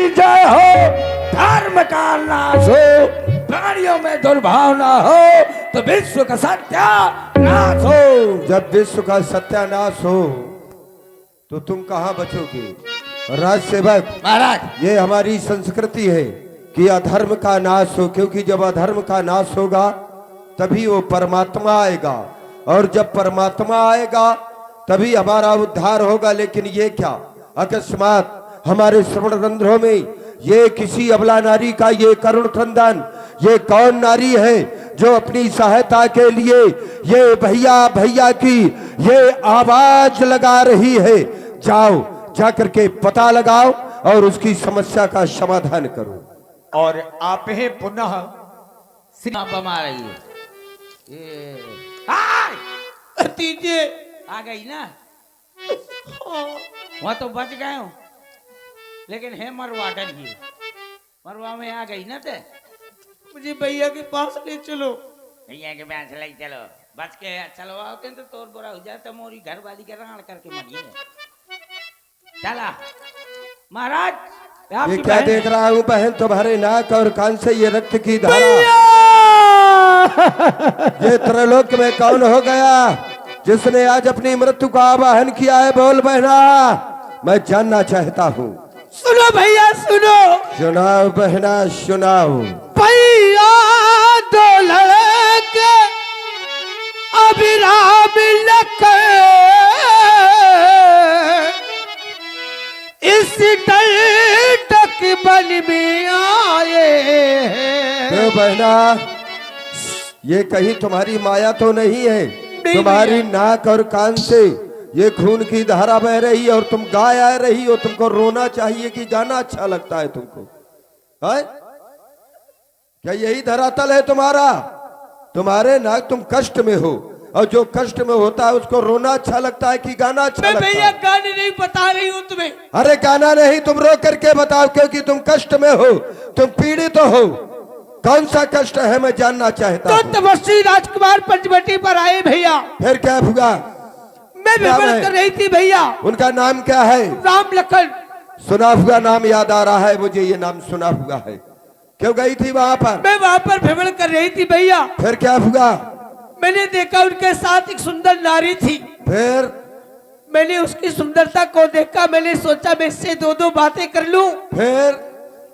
की जय हो, धर्म का नाश हो, प्राणियों में दुर्भावना हो तो विश्व का सत्यानाश हो। जब विश्व का सत्यानाश हो तो तुम कहां बचोगे? राज सेवक महाराज, ये हमारी संस्कृति है कि अधर्म का नाश हो, क्योंकि जब अधर्म का नाश होगा तभी वो परमात्मा आएगा, और जब परमात्मा आएगा तभी हमारा उद्धार होगा। लेकिन ये क्या अकस्मात हमारे श्रवण रंध्रों में ये किसी अबला नारी का ये करुण क्रंदन, ये कौन नारी है जो अपनी सहायता के लिए ये भैया भैया की ये आवाज लगा रही है? जाओ जाकर के पता लगाओ और उसकी समस्या का समाधान करो। और आप ही पुनः श्री बमा रही है ये तीजे आ गई ना। वहां तो बच गए हो, लेकिन है मरवा डर गई, मरवा में आ गई ना। ते मुझे भैया के पास ले चलो। भैया के पास ले चलो, बच के चलो आओ तो तोर बुरा हो जाए तो मोरी घर वाली के राण करके मरिए। चला महाराज, ये क्या देख रहा हूं बहन? तुम्हारे नाक और कान से ये रक्त की धारा, ये त्रैलोक में कौन हो गया जिसने आज अपनी मृत्यु का आवाहन किया है? बोल बहना, मैं जानना चाहता हूँ। सुनो भैया सुनो। सुनाओ बहना सुनाओ। भैया दो लड़के अभिराम लखे इस टक बन में आए। तो बहना ये कहीं तुम्हारी माया तो नहीं है? तुम्हारी नाक और कान से ये खून की धारा बह रही है और तुम गाय आ रही हो। तुमको रोना चाहिए कि गाना अच्छा लगता है तुमको? है क्या यही धरातल है तुम्हारा? तुम्हारे नाक, तुम कष्ट में हो और जो कष्ट में होता है उसको रोना अच्छा लगता है कि गाना अच्छा लगता है? भैया गाने नहीं बता रही हूँ तुम्हें। अरे गाना नहीं, तुम रो करके बताओ, क्योंकि तुम कष्ट में हो, तुम पीड़ित हो। कौन सा कष्ट है मैं जानना चाहता हूँ। तो तपस्वी राजकुमार पंचवटी पर आए भैया। फिर क्या हुआ? मैं भ्रमण कर रही थी भैया। उनका नाम क्या है? राम लखन। सुना हुआ नाम याद आ रहा है मुझे, ये नाम सुना हुआ है। क्यों गई थी वहां पर? मैं वहां पर भ्रमण कर रही थी भैया। फिर क्या हुआ? मैंने देखा उनके साथ एक सुंदर नारी थी। फिर मैंने उसकी सुंदरता को देखा, मैंने सोचा मैं इससे दो दो बातें कर लूं। फिर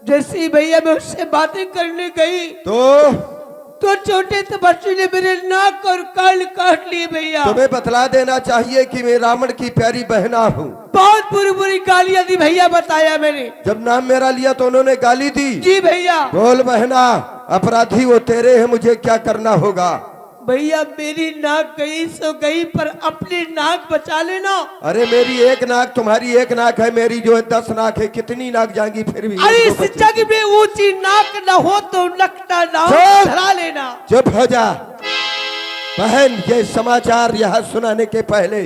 जैसे ही भैया मैं उससे बातें करने गई तो छोटे तपस्वी ने मेरे नाक और कान काट लिए भैया। तुम्हें बतला देना चाहिए कि मैं रावण की प्यारी बहना हूँ। बहुत बुरी बुरी गालियां दी भैया, बताया मैंने। जब नाम मेरा लिया तो उन्होंने गाली दी? जी भैया। बोल बहना, अपराधी वो तेरे हैं, मुझे क्या करना होगा? भैया मेरी नाक गई सो गई, पर अपनी नाक बचा लेना। अरे मेरी एक नाक, तुम्हारी एक नाक है, मेरी जो है 10 नाक है। कितनी नाक जाएंगी फिर भी? अरे इस जग में ऊंची नाक न हो तो नकटा नाम धरा लेना। चुप हो जा बहन। ये समाचार यहाँ सुनाने के पहले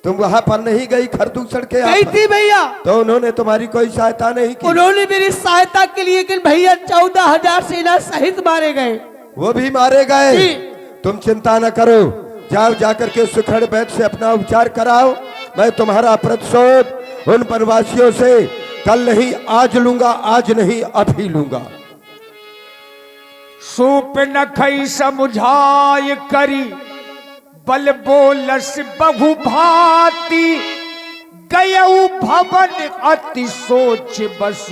तुम वहाँ पर नहीं गई खरदूषण के? गई थी भैया। तो उन्होंने तुम्हारी कोई सहायता नहीं की? उन्होंने मेरी सहायता के लिए कि भैया 14,000 सेना सहित मारे गए। वो भी मारे गए? तुम चिंता न करो, जाओ जाकर के सुखड़ वैद्य से अपना उपचार कराओ। मैं तुम्हारा प्रतिशोध उन वनवासियों से कल नहीं आज लूंगा, आज नहीं अभी लूंगा। सूप न खई समुझाय करी बल बोलस बहु भांति गयऊ भवन अति सोच बस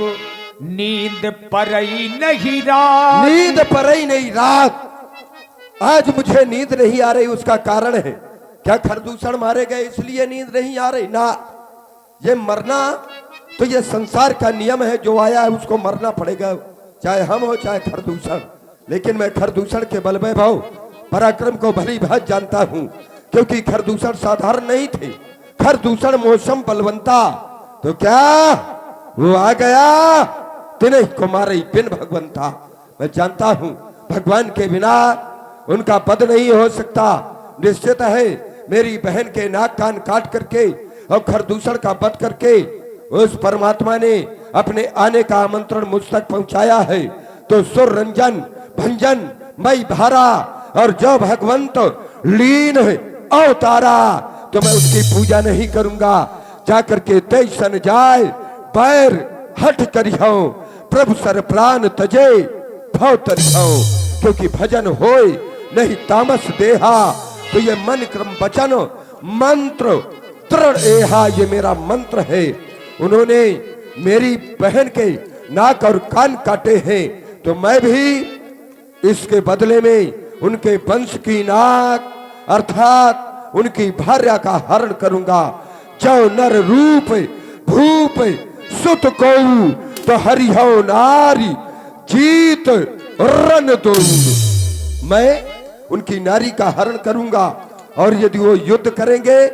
नींद परई नहीं रात। नींद परई नहीं रात। आज मुझे नींद नहीं आ रही, उसका कारण है क्या? खरदूषण मारे गए इसलिए नींद नहीं आ रही ना। ये मरना तो ये संसार का नियम है, जो आया है उसको मरना पड़ेगा, चाहे हम हो चाहे खरदूषण। लेकिन मैं खरदूषण के बल वैभव पराक्रम को भली भांति जानता हूँ, क्योंकि खरदूषण साधारण नहीं थे। खरदूषण मौसम बलवंता। तो क्या वो आ गया? तिन्हीं को मारे बिन भगवंता। मैं जानता हूँ भगवान के बिना उनका पद नहीं हो सकता। निश्चित है मेरी बहन के नाक कान काट करके और खरदूषण का वध करके उस परमात्मा ने अपने आने का आमंत्रण मुझ तक पहुंचाया है। तो सुर रंजन भंजन मई धारा और जो भगवंत लीन अवतारा, तो मैं उसकी पूजा नहीं करूंगा। जाकर के तेज सन जाए पैर हट करियो प्रभु सर प्राण तजे भाव तरियो, क्योंकि भजन होय नहीं तामस देहा। तो ये मन क्रम वचन मंत्र तृण एहा, ये मेरा मंत्र है। उन्होंने मेरी बहन के नाक और कान काटे हैं, तो मैं भी इसके बदले में उनके वंश की नाक अर्थात उनकी भार्या का हरण करूंगा। जो नर रूप भूप सुत को तो हरिहो नारी जीत रन दो। मैं उनकी नारी का हरण करूंगा, और यदि वो युद्ध करेंगे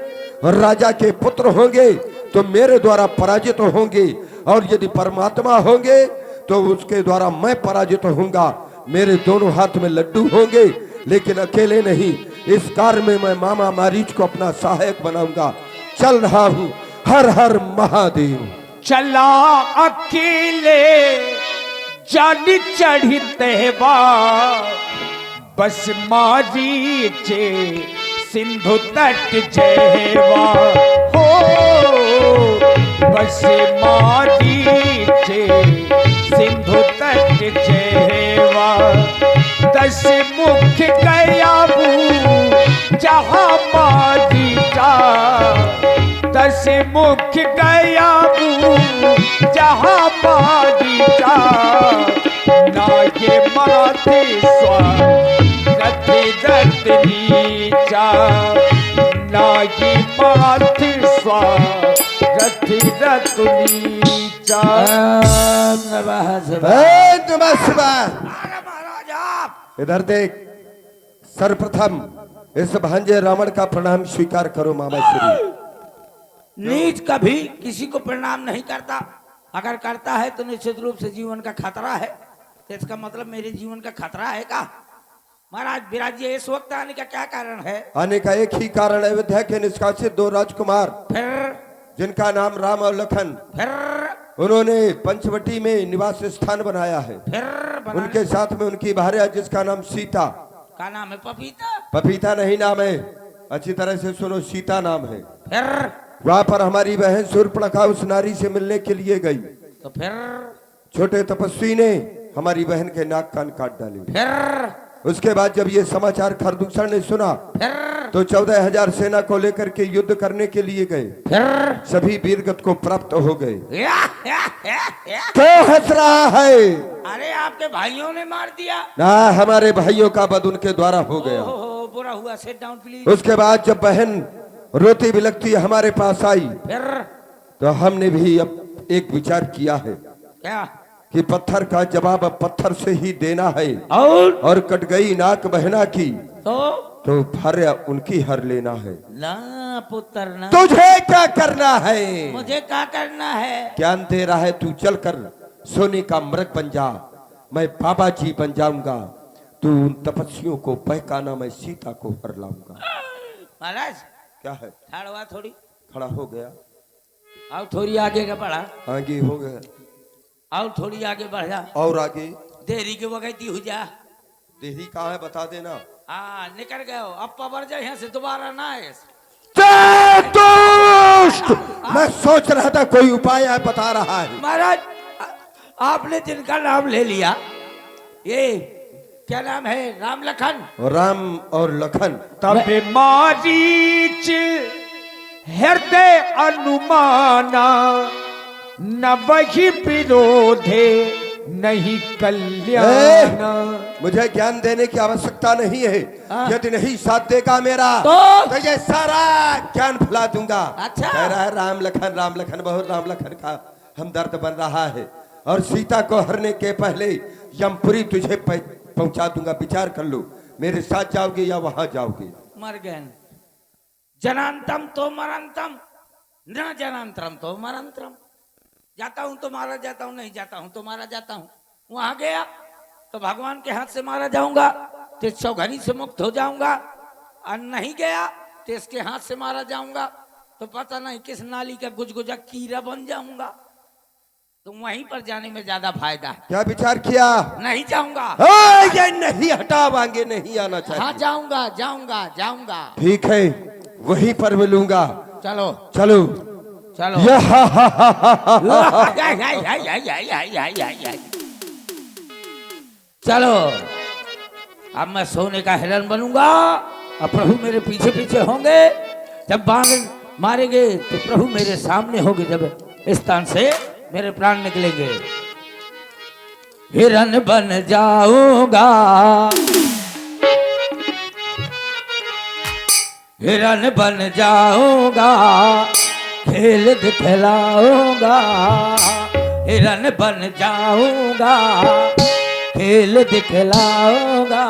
और राजा के पुत्र होंगे तो मेरे द्वारा पराजित होंगे, और यदि परमात्मा होंगे तो उसके द्वारा मैं पराजित होऊंगा। मेरे दोनों हाथ में लड्डू होंगे, लेकिन अकेले नहीं। इस कार्य में मैं मामा मारीच को अपना सहायक बनाऊंगा। चल रहा हूं, हर हर महादेव। चला अकेले जान चढ़ते बा, बस मारीचे सिंधु तट जेवा हो, बस मारीचे सिंधु तट जेवा। 10 मुख गया जहाँ मारीचा, 10 मुख गया जहाँ मारीचा। ना ये माथे रति रत्नीचा, ना ये माथे रति रत्नीचा। महाराज आप इधर देख, सर्वप्रथम इस भांजे रावण का प्रणाम स्वीकार करो मामा श्री। नीच कभी किसी को प्रणाम नहीं करता, अगर करता है तो निश्चित रूप से जीवन का खतरा है। तो इसका मतलब मेरे जीवन का खतरा है का? महाराज विराजिए, इस वक्त आने का क्या कारण है? आने का एक ही कारण है, अयोध्या के निष्कासित 2 राजकुमार, फिर जिनका नाम राम और लखन, फिर उन्होंने पंचवटी में निवास स्थान बनाया है। फिर उनके साथ में उनकी भार्या जिसका नाम सीता, का नाम है पपीता। पपीता नहीं नाम है, अच्छी तरह से सुनो, सीता नाम है। फिर वहां पर हमारी बहन शूर्पणखा उस नारी से मिलने के लिए गई, तो फिर छोटे तपस्वी ने हमारी बहन के नाक कान काट डाले। फिर उसके बाद जब ये समाचार खरदूषण ने सुना फिर तो 14,000 सेना को लेकर के युद्ध करने के लिए गए। फिर सभी वीरगत को प्राप्त हो गए। या, या। क्यों हंस रहा है? अरे आपके भाइयों ने मार दिया ना, हमारे भाइयों का वध उनके द्वारा हो गया। ओहो, बुरा हुआ, सिट डाउन प्लीज। उसके बाद जब बहन रोती बिलखती हमारे पास आई, फिर तो हमने भी अब एक विचार किया है क्या? कि पत्थर का जवाब अब पत्थर से ही देना है। और कट गई नाक बहना की तो भार्या उनकी हर लेना है। ना पुत्र ना, तुझे क्या करना है? मुझे क्या करना है? ज्ञान दे रहा है, तू चल कर सोने का मृग बन जा, मैं बाबा जी बन जाऊंगा। तू उन तपस्वियों को बहकाना, मैं सीता को हर लाऊंगा। महाराज क्या है? ठाड़वा थोड़ी, खड़ा हो गया, आओ थोड़ी आगे का बढ़ा, आगे हो गया, आओ थोड़ी आगे बढ़ जा, और आगे। देरी के वगैती हो जा। देही कहाँ है बता देना। हाँ निकल गए हो, अब पवर जाए यहाँ से दोबारा ना आए। दुष्ट! मैं सोच रहा था कोई उपाय है, बता रहा है। महाराज आपने जिनका नाम ले लिया, ये क्या नाम है? राम लखन। राम और लखन। तब मारीच हृदय अनुमाना, न वही विरोधे नहीं कल्याण। मुझे ज्ञान देने की आवश्यकता नहीं है। यदि नहीं साथ देगा मेरा तो ये सारा ज्ञान भुला दूंगा। अच्छा। कह रहा है राम लखन बहुत राम लखन का हमदर्द बन रहा है, और सीता को हरने के पहले यमपुरी तुझे पहुंचा दूंगा। विचार कर लो, मेरे साथ जाओगे या वहां जाओगे? मर गए। जनांतम तो मरंतम, न जनांतरम तो मरंतरम। जाता हूं तो मारा जाता हूं, नहीं जाता हूं तो मारा जाता हूं। वहां गया तो भगवान के हाथ से मारा जाऊंगा तो इस चौघरी से मुक्त हो जाऊंगा, और नहीं गया तो इसके हाथ से मारा जाऊंगा तो पता नहीं किस नाली का गुजगुजा कीड़ा बन जाऊंगा। तो वहीं पर जाने में ज्यादा फायदा है। क्या विचार किया? नहीं जाऊंगा। ये नहीं हटावांगे, नहीं आना चाहिए। हाँ जाऊंगा जाऊंगा जाऊंगा। ठीक है, वहीं पर मिलूंगा। चलो चलो चलो चलो अब मैं सोने का हिरण बनूंगा और प्रभु मेरे पीछे पीछे होंगे। जब बाण मारेंगे तो प्रभु मेरे सामने होंगे। जब इस स्थान से मेरे प्राण निकलेंगे। हिरण बन जाऊंगा, हिरण बन जाऊंगा, खेल दिखलाऊंगा। हिरण बन जाऊंगा, खेल दिखलाऊंगा।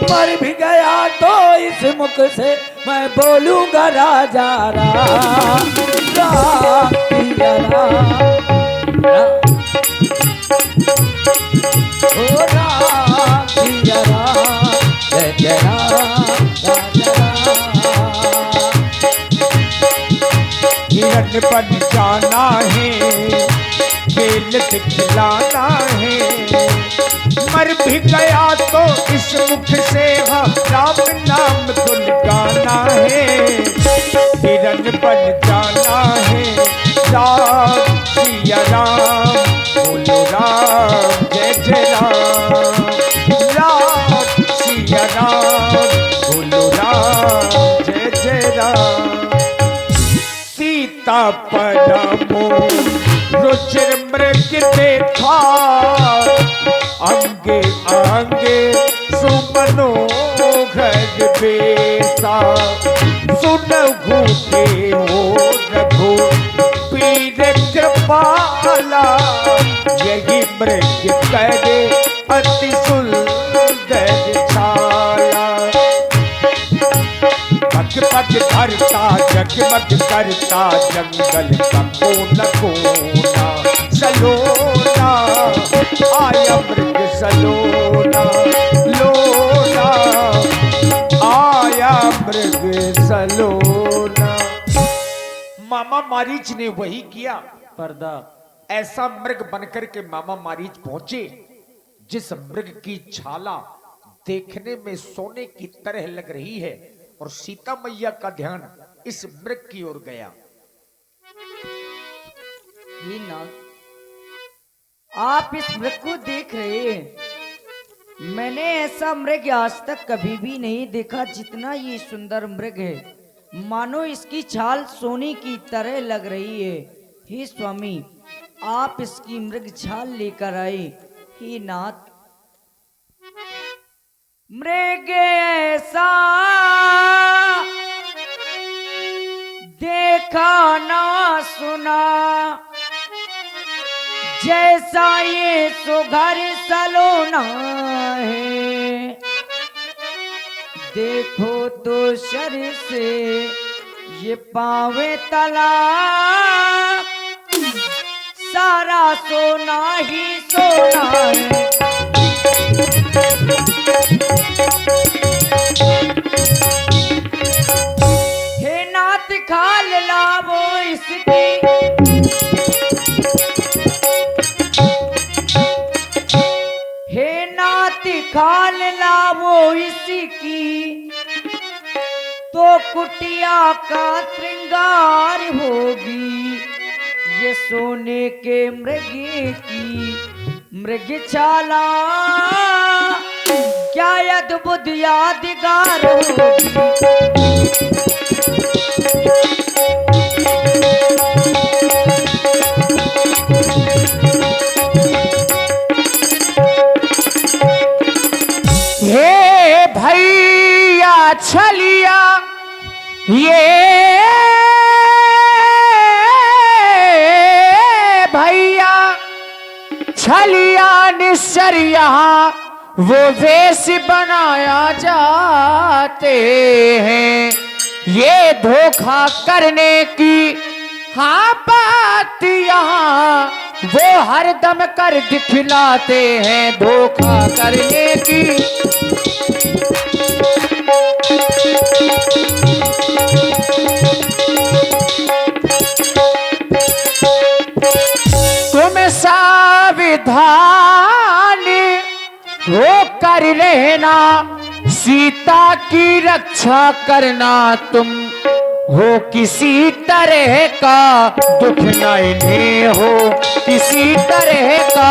मर भी गया तो इस मुख से मैं बोलूंगा राजा राम राम पिया राम ओ राम पिया राम जय जय राम राजा राम। हिरण बन जाना है, खेल दिखलाना है। मर भी गया तो इस मुख से हम राम नाम गुन गाना है। हिरण बन जाना है, राम सिया राम बोलो राम जय जय राम। राम सिया राम बोलो राम जय जय राम। सीता परमो रुचिर मृग देखा, अंगे अंगे सुमनोहर बेसा। सुनहु देहो रघु पीर कृपाला, यही मृग करे अति सुंदर छाला। पग पग धरता जगमग करता, जंगल का कोना कोना। सलोना आया मृग सलोना, लोना आया मृग सलोना। मामा मारीच ने वही किया। पर्दा ऐसा मृग बनकर के मामा मारीच पहुंचे जिस मृग की छाला देखने में सोने की तरह लग रही है। और सीता मैया का ध्यान इस मृग की ओर गया। ये नाग, आप इस मृग को देख रहे हैं। मैंने ऐसा मृग आज तक कभी भी नहीं देखा जितना ये सुंदर मृग है। मानो इसकी छाल सोने की तरह लग रही है। हे स्वामी, आप इसकी मृग छाल लेकर आए। हे नाथ, मृग ऐसा देखा ना सुना, जैसा ये सुघर सलोना है। देखो तो शर से ये पावे तला, सारा सोना ही सोना है। हे नाथ खाल लावो इसकी, हे नाथ खाल लावो इसकी, तो कुटिया का श्रृंगार होगी। ये सोने के मृग की मृग छाला, क्या अद्भुत यादगार होगी। हे भैया छलिया ये भैया छलिया निश्चर यहाँ वो वेश बनाया जाते हैं। ये धोखा करने की हाँ बात यहाँ वो हरदम कर दिखलाते हैं। धोखा करने की तुम सावधान हो कर रहना, सीता की रक्षा करना तुम हो किसी तरह का दुख न इन्हें हो, किसी तरह का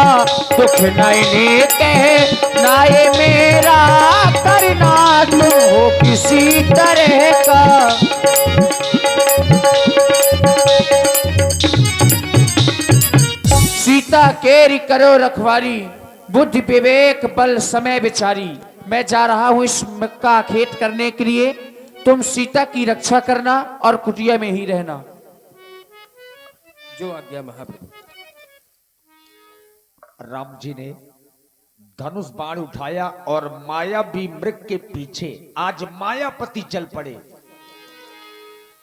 दुख न इन्हें कहे ना ये मेरा करना तुम हो किसी तरह का। सीता केरी करो रखवारी, बुद्धि विवेक बल समय विचारी। मैं जा रहा हूं इस मक्का खेत करने के लिए, तुम सीता की रक्षा करना और कुटिया में ही रहना। जो आज्ञा महाप्रभु। राम जी ने धनुष बाण उठाया और मायावी मृग के पीछे आज मायापति चल पड़े।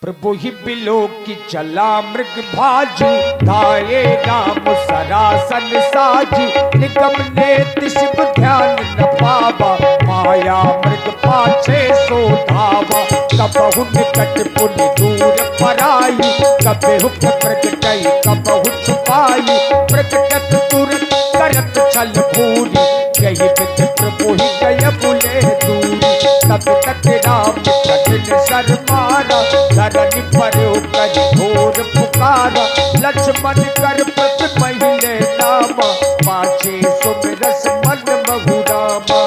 प्रभु ही बिलो की चला मृग भाजी, धाये राम सरासन साजी। निगम ने शिव ध्यान न पावा, माया मृग पाछे सो धावा। कबहु निकट पुनि दूर पराई, कबहु प्रगटई कबहु छुपाई। प्रगटत तुरंत करत छल पूरी, यही विधि प्रभु ही गय बुले दूरी। तब तक राम कठिन सर मारा, धरनी पर कर घोर पुकारा। लक्ष्मण कर प्रति महिले नामा, पाछे सुमिरस मन बहुरामा।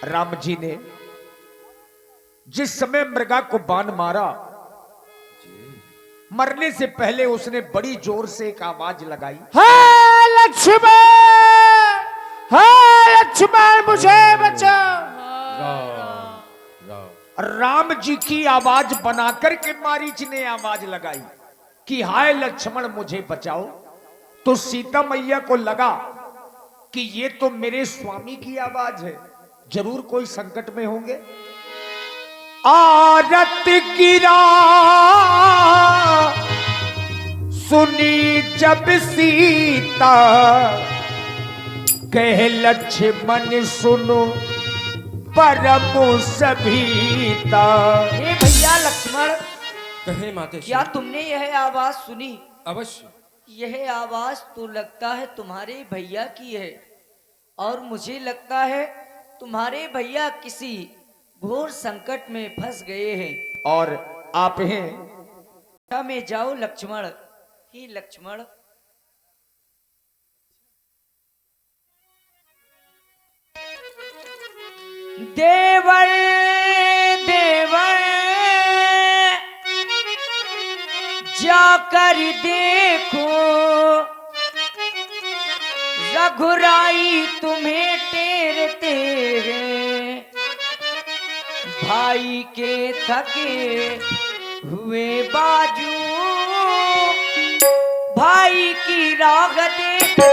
राम जी ने जिस समय मृगा को बाण मारा, मरने से पहले उसने बड़ी जोर से एक आवाज लगाई, हाय लक्ष्मण, हाय लक्ष्मण मुझे बचाओ। राम जी की आवाज बनाकर के मारीच ने आवाज लगाई कि हाय लक्ष्मण मुझे बचाओ। तो सीता मैया को लगा कि ये तो मेरे स्वामी की आवाज है, जरूर कोई संकट में होंगे। आरत गिरा सुनी जब सीता, कह लक्ष्मण सुनो परम सभीता। हे भैया लक्ष्मण, कहे माते क्या तुमने यह आवाज सुनी? अवश्य। यह आवाज तो लगता है तुम्हारे भैया की है, और मुझे लगता है तुम्हारे भैया किसी घोर संकट में फंस गए हैं। और आप हैं में जाओ लक्ष्मण। ही लक्ष्मण, देवर देवर जाकर देखो, रघुराई तुम्हें टेरते हैं। भाई के थके हुए बाजू, भाई की राह देखते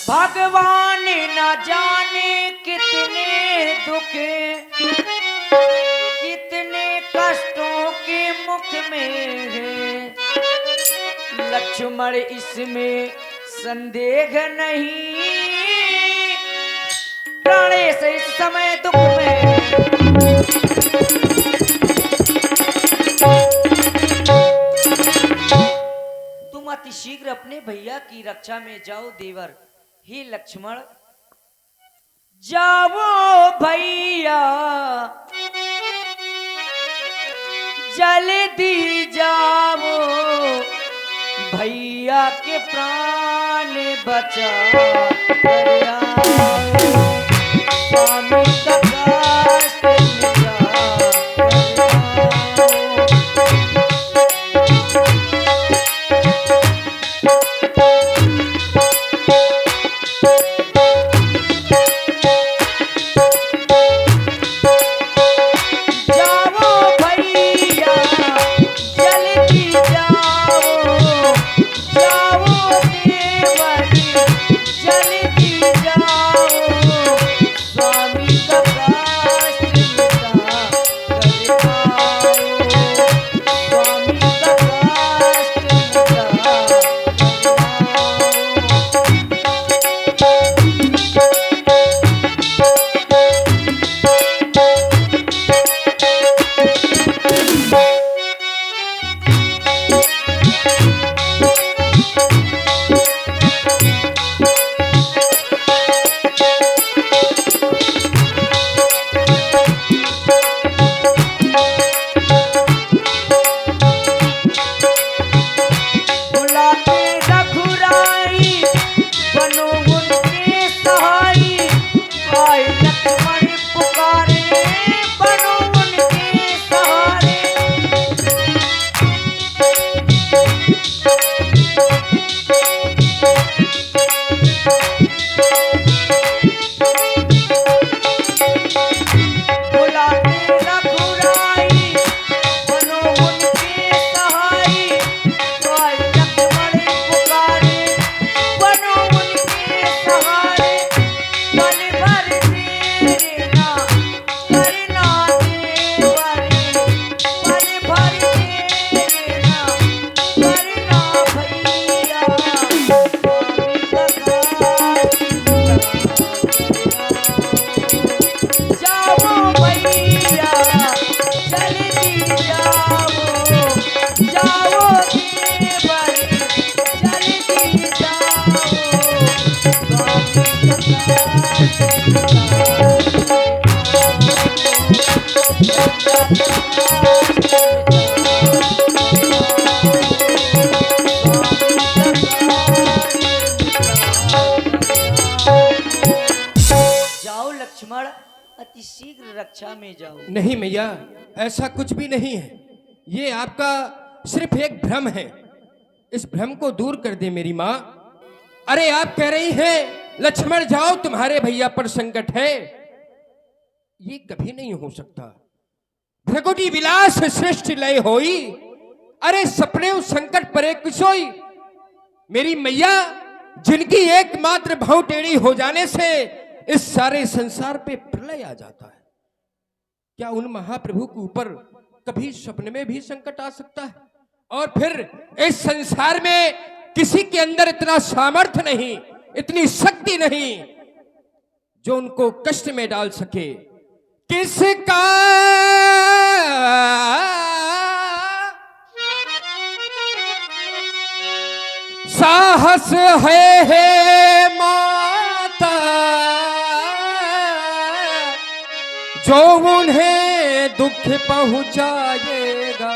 भगवान न जाने कितने दुख, कितने कष्टों के मुख में है। लक्ष्मण इसमें संदेह नहीं, प्राणेश इस समय दुख में। तुम अति शीघ्र अपने भैया की रक्षा में जाओ देवर। ही लक्ष्मण, जाओ भैया जल्दी जाओ, भैया के प्राण बचा कर आओ। स्वामी का कष्ट मिटा जल्दी अति शीघ्र रक्षा में जाऊं। नहीं मैया, ऐसा कुछ भी नहीं है। ये आपका सिर्फ एक भ्रम है। इस भ्रम को दूर कर दे मेरी माँ। अरे आप कह रही हैं लक्ष्मण जाओ, तुम्हारे भैया पर संकट है। ये कभी नहीं हो सकता। भृगुटी विलास सृष्टि लय होई, अरे सपने उस संकट परे किसोई। मेरी मैया, जिनकी एकमात्र भौं टेढ़ी हो जाने से इस सारे संसार पे प्रलय आ जाता है, क्या उन महाप्रभु के ऊपर कभी सपने में भी संकट आ सकता है? और फिर इस संसार में किसी के अंदर इतना सामर्थ्य नहीं, इतनी शक्ति नहीं जो उनको कष्ट में डाल सके। किसका साहस है माता, जो उन्हें दुख पहुंचाएगा।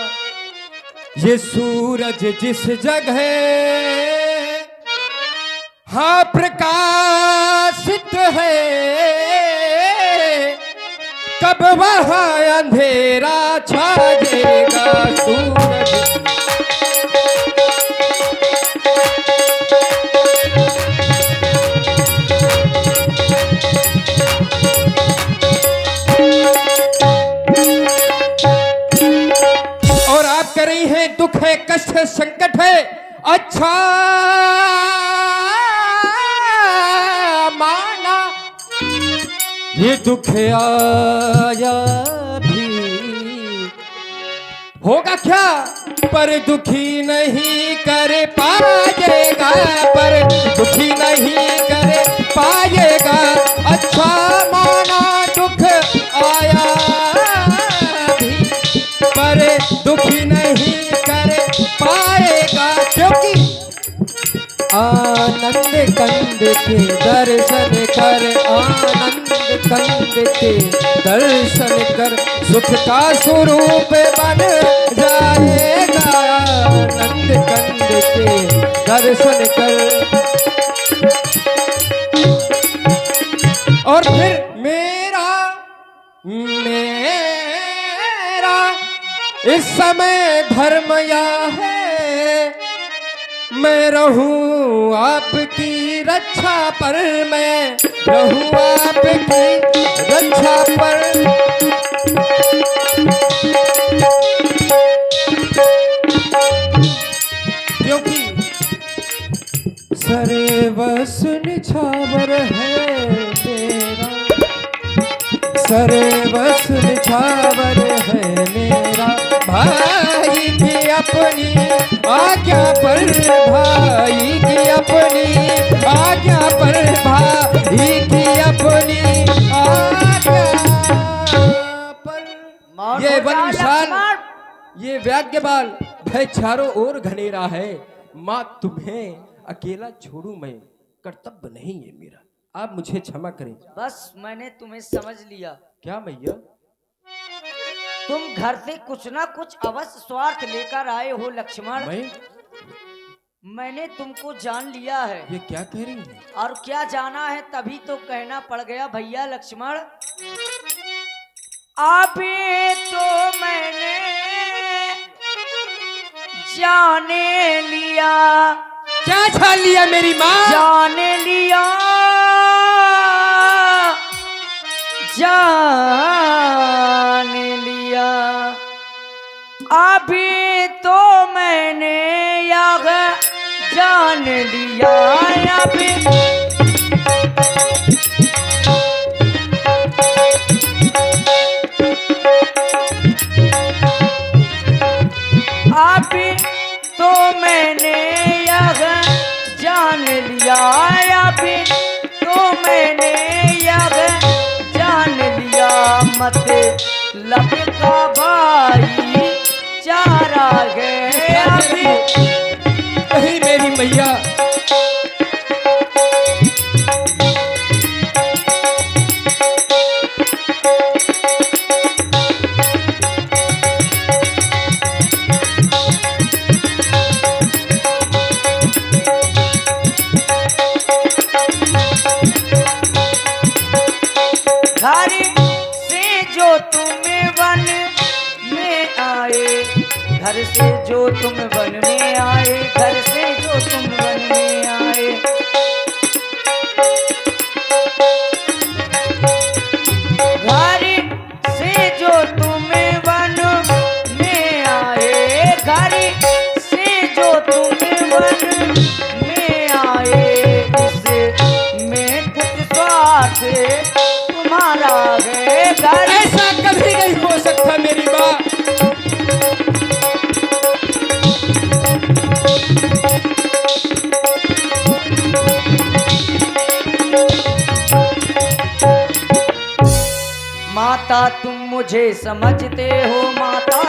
ये सूरज जिस जगह हाँ प्रकाशित है, कब वहां अंधेरा छाएगा। सूरज कर रही है, दुख है, कष्ट है, संकट है। अच्छा माना ये दुख आया भी होगा क्या, पर दुखी नहीं कर पाएगा, पर दुखी नहीं कर पाएगा। अच्छा माना दुख आया भी, पर दुखी नहीं कर पाएगा। क्योंकि आनंद कंद के दर्शन कर, आनंद कंद के दर्शन कर, सुख का स्वरूप बन जाएगा। आनंद कंद के दर्शन कर। और फिर मेरा इस समय धर्म या है, मैं रहूं आपकी रक्षा पर, मैं रहूं आपकी रक्षा पर। क्योंकि सरे बस निछावर है मेरा, सरे बस निछावर है मेरा। भाई की अपनी आज्ञा पर, भाई की अपनी आज्ञा पर, भाई की अपनी आज्ञा पर। ये वनविशाल, ये व्याज्ञबाल भय चारों ओर घनेरा है। माँ तुम्हें अकेला छोड़ू मैं, कर्तव्य नहीं है मेरा। आप मुझे क्षमा करें। बस मैंने तुम्हें समझ लिया। क्या मैया? तुम घर से कुछ ना कुछ अवश्य स्वार्थ लेकर आए हो लक्ष्मण। मैंने तुमको जान लिया है। ये क्या कह रही है? और क्या जाना है, तभी तो कहना पड़ गया भैया लक्ष्मण। अभी तो मैंने जाने लिया। क्या जान लिया मेरी माँ? जाने लिया, जान लिया। अभी तो मैंने यह जान लिया। अभी अभी तो मैंने यह जान लिया। अभी तो मैंने यह जान लिया। मत लब का भाई चारा गए। अभी कहीं मेरी मैया धारी माता तुम मुझे समझते हो, माता